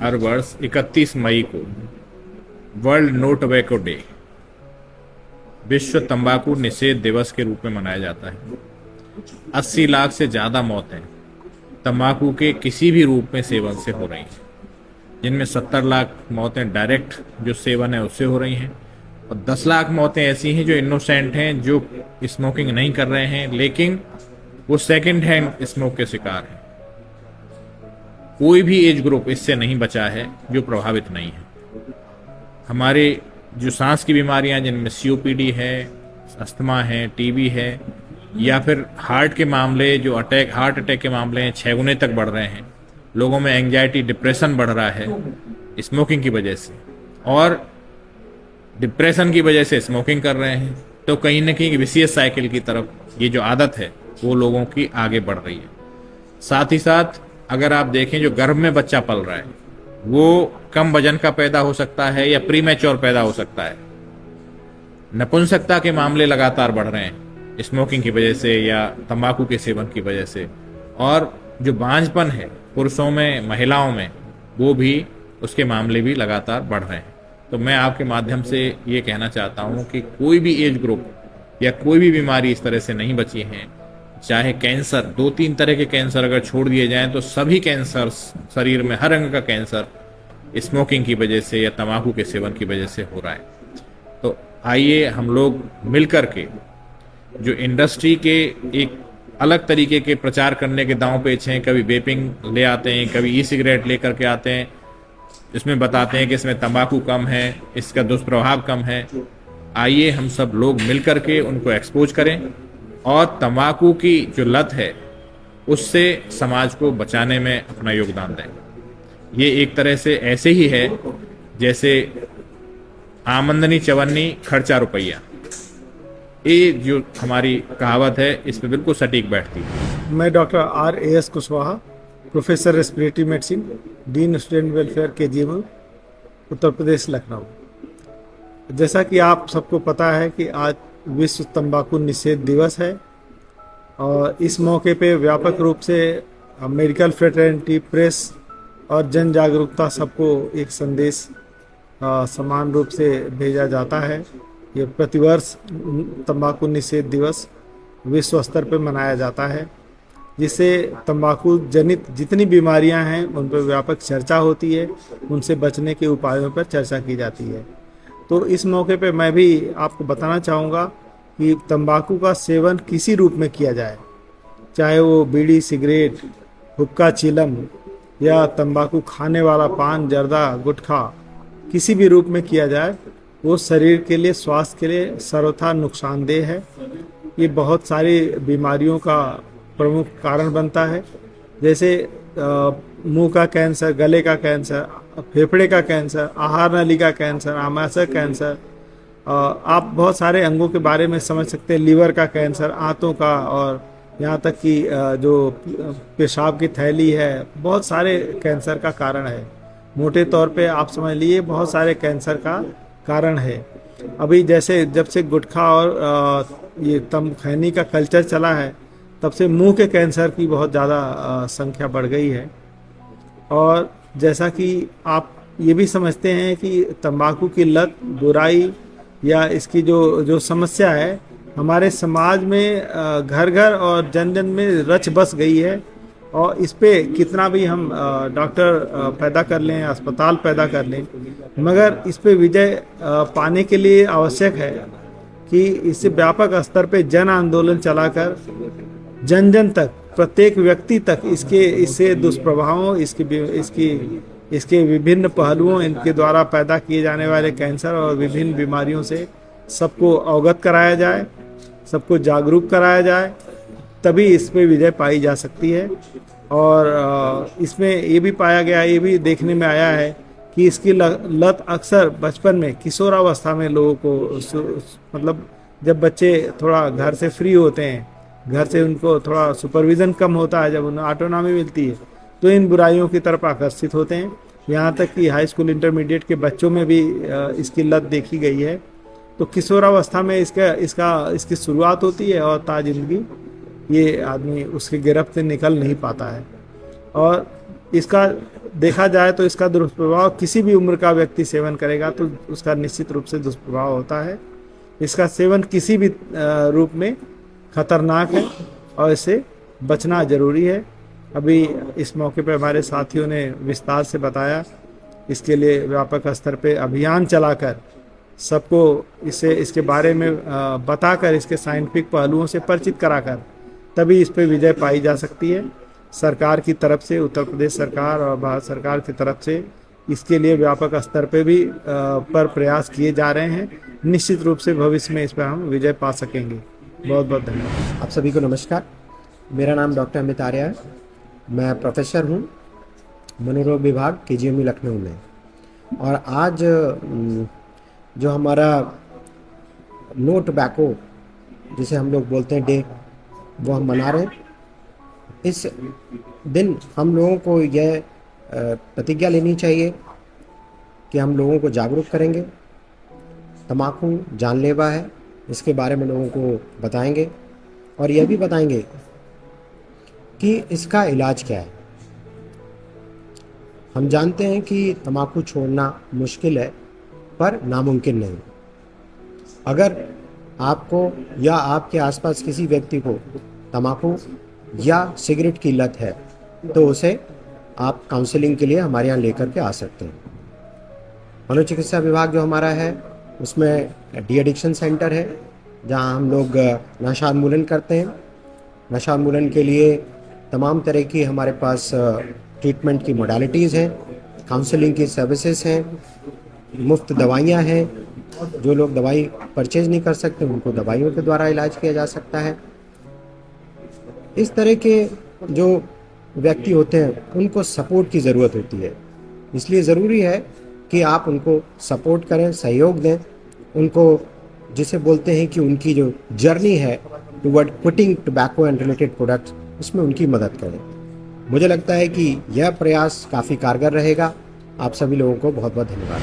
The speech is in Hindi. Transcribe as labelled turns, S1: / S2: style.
S1: हर वर्ष 31 मई को वर्ल्ड नो टोबैको डे, विश्व तंबाकू निषेध दिवस के रूप में मनाया जाता है। 80 लाख से ज़्यादा मौतें तंबाकू के किसी भी रूप में सेवन से हो रही हैं, जिनमें 70 लाख मौतें डायरेक्ट जो सेवन है उससे हो रही हैं, और 10 लाख मौतें ऐसी हैं जो इनोसेंट हैं, जो स्मोकिंग नहीं कर रहे हैं लेकिन वो सेकंड हैंड स्मोक के शिकार हैं। कोई भी एज ग्रुप इससे नहीं बचा है जो प्रभावित नहीं है। हमारे जो सांस की बीमारियां, जिनमें सीओपीडी है, अस्थमा है, टीबी है, या फिर हार्ट के मामले, जो हार्ट अटैक के मामले हैं, 6 गुने तक बढ़ रहे हैं। लोगों में एंजाइटी, डिप्रेशन बढ़ रहा है स्मोकिंग की वजह से, और डिप्रेशन की वजह से स्मोकिंग कर रहे हैं, तो कहीं ना कहीं विशियस साइकिल की तरफ ये जो आदत है वो लोगों की आगे बढ़ रही है। साथ ही साथ अगर आप देखें, जो गर्भ में बच्चा पल रहा है वो कम वजन का पैदा हो सकता है या प्री मैच्योर पैदा हो सकता है। नपुंसकता के मामले लगातार बढ़ रहे हैं स्मोकिंग की वजह से या तंबाकू के सेवन की वजह से, और जो बांझपन है पुरुषों में, महिलाओं में, वो भी, उसके मामले भी लगातार बढ़ रहे हैं। तो मैं आपके माध्यम से ये कहना चाहता हूँ कि कोई भी एज ग्रुप या कोई भी बीमारी इस तरह से नहीं बची है। चाहे कैंसर, 2-3 तरह के कैंसर अगर छोड़ दिए जाएं तो सभी कैंसर, शरीर में हर अंग का कैंसर स्मोकिंग की वजह से या तंबाकू के सेवन की वजह से हो रहा है। तो आइए हम लोग मिलकर के जो इंडस्ट्री के एक अलग तरीके के प्रचार करने के दांव पेच हैं, कभी वेपिंग ले आते हैं, कभी ई सिगरेट लेकर के आते हैं, इसमें बताते हैं कि इसमें तंबाकू कम है, इसका दुष्प्रभाव कम है। आइए हम सब लोग मिलकर के उनको एक्सपोज करें और तंबाकू की जो लत है उससे समाज को बचाने में अपना योगदान दें। ये एक तरह से ऐसे ही है जैसे आमदनी चवन्नी खर्चा रुपया, ये जो हमारी कहावत है इस पर बिल्कुल सटीक बैठती है।
S2: मैं doctor R.A.S. Kushwaha, professor respiratory medicine, dean student welfare KGM, Uttar Pradesh, Lucknow. जैसा कि आप सबको पता है कि आज विश्व तंबाकू निषेध दिवस है, और इस मौके पे व्यापक रूप से मेडिकल फ्रेटर्निटी, प्रेस और जन जागरूकता सबको एक संदेश समान रूप से भेजा जाता है। ये प्रतिवर्ष तंबाकू निषेध दिवस विश्व स्तर पर मनाया जाता है, जिससे तंबाकू जनित जितनी बीमारियां हैं उन पर व्यापक चर्चा होती है, उनसे बचने के उपायों पर चर्चा की जाती है। तो इस मौके पे मैं भी आपको बताना चाहूँगा कि तंबाकू का सेवन किसी रूप में किया जाए, चाहे वो बीड़ी, सिगरेट, हुक्का, चिलम या तंबाकू खाने वाला पान, जर्दा, गुटखा, किसी भी रूप में किया जाए, वो शरीर के लिए, स्वास्थ्य के लिए सर्वथा नुकसानदेह है। ये बहुत सारी बीमारियों का प्रमुख कारण बनता है, जैसे मुंह का कैंसर, गले का कैंसर, फेफड़े का कैंसर, आहार नली का कैंसर, आमाशय कैंसर, आप बहुत सारे अंगों के बारे में समझ सकते हैं, लीवर का कैंसर, आंतों का, और यहाँ तक कि जो पेशाब की थैली है, बहुत सारे कैंसर का कारण है। मोटे तौर पे आप समझ लीजिए बहुत सारे कैंसर का कारण है। अभी जैसे जब से गुटखा और ये तम्बाकू का कल्चर चला है, तब से मुंह के कैंसर की बहुत ज़्यादा संख्या बढ़ गई है। और जैसा कि आप ये भी समझते हैं कि तंबाकू की लत, बुराई या इसकी जो समस्या है हमारे समाज में घर घर और जन जन में रच बस गई है, और इस पे कितना भी हम डॉक्टर पैदा कर लें, अस्पताल पैदा कर लें, मगर इस पे विजय पाने के लिए आवश्यक है कि इसे व्यापक स्तर पे जन आंदोलन चलाकर जन जन तक, प्रत्येक व्यक्ति तक इससे दुष्प्रभावों, इसके विभिन्न पहलुओं, इनके द्वारा पैदा किए जाने वाले कैंसर और विभिन्न बीमारियों से सबको अवगत कराया जाए, सबको जागरूक कराया जाए, तभी इस पे विजय पाई जा सकती है। और इसमें ये भी पाया गया, ये भी देखने में आया है कि इसकी लत अक्सर बचपन में, किशोरावस्था में लोगों को, मतलब जब बच्चे थोड़ा घर से फ्री होते हैं, घर से उनको थोड़ा सुपरविज़न कम होता है, जब उन्हें ऑटोनॉमी मिलती है, तो इन बुराइयों की तरफ आकर्षित होते हैं। यहाँ तक कि हाई स्कूल, इंटरमीडिएट के बच्चों में भी इसकी लत देखी गई है। तो किशोरावस्था में इसकी शुरुआत होती है, और ताज़िंदगी ये आदमी उसकी गिरफ्त से निकल नहीं पाता है। और इसका देखा जाए तो इसका दुष्प्रभाव किसी भी उम्र का व्यक्ति सेवन करेगा तो उसका निश्चित रूप से दुष्प्रभाव होता है। इसका सेवन किसी भी रूप में खतरनाक है और इससे बचना जरूरी है। अभी इस मौके पर हमारे साथियों ने विस्तार से बताया। इसके लिए व्यापक स्तर पे अभियान चलाकर सबको इसके बारे में बताकर इसके साइंटिफिक पहलुओं से परिचित कराकर तभी इस पे विजय पाई जा सकती है। सरकार की तरफ से, उत्तर प्रदेश सरकार और भारत सरकार की तरफ से इसके लिए व्यापक स्तर पे भी पर प्रयास किए जा रहे हैं। निश्चित रूप से भविष्य में इस पर हम विजय पा सकेंगे। बहुत बहुत धन्यवाद।
S3: आप सभी को नमस्कार। मेरा नाम डॉक्टर अमित आर्य है। मैं प्रोफेसर हूँ मनोरोग विभाग KGMU लखनऊ में। और आज जो हमारा नो टोबैको जिसे हम लोग बोलते हैं डे, वो हम मना रहे हैं। इस दिन हम लोगों को यह प्रतिज्ञा लेनी चाहिए कि हम लोगों को जागरूक करेंगे। तम्बाकू जानलेवा है, इसके बारे में लोगों को बताएंगे और यह भी बताएंगे कि इसका इलाज क्या है। हम जानते हैं कि तम्बाकू छोड़ना मुश्किल है पर नामुमकिन नहीं। अगर आपको या आपके आसपास किसी व्यक्ति को तम्बाकू या सिगरेट की लत है तो उसे आप काउंसलिंग के लिए हमारे यहाँ लेकर के आ सकते हैं। मनोचिकित्सा विभाग जो हमारा है उसमें डी एडिक्शन सेंटर है जहाँ हम लोग नशा उन्मूलन करते हैं। नशा उन्मूलन के लिए तमाम तरह की हमारे पास ट्रीटमेंट की मोडालिटीज़ हैं, काउंसलिंग की सर्विसेज हैं, मुफ्त दवाइयाँ हैं। जो लोग दवाई परचेज नहीं कर सकते उनको दवाइयों के द्वारा इलाज किया जा सकता है। इस तरह के जो व्यक्ति होते हैं उनको सपोर्ट की ज़रूरत होती है, इसलिए ज़रूरी है कि आप उनको सपोर्ट करें, सहयोग दें उनको, जिसे बोलते हैं कि उनकी जो जर्नी है toward quitting tobacco and related products, उसमें उनकी मदद करें। मुझे लगता है कि यह प्रयास काफ़ी कारगर रहेगा। आप सभी लोगों को बहुत बहुत धन्यवाद।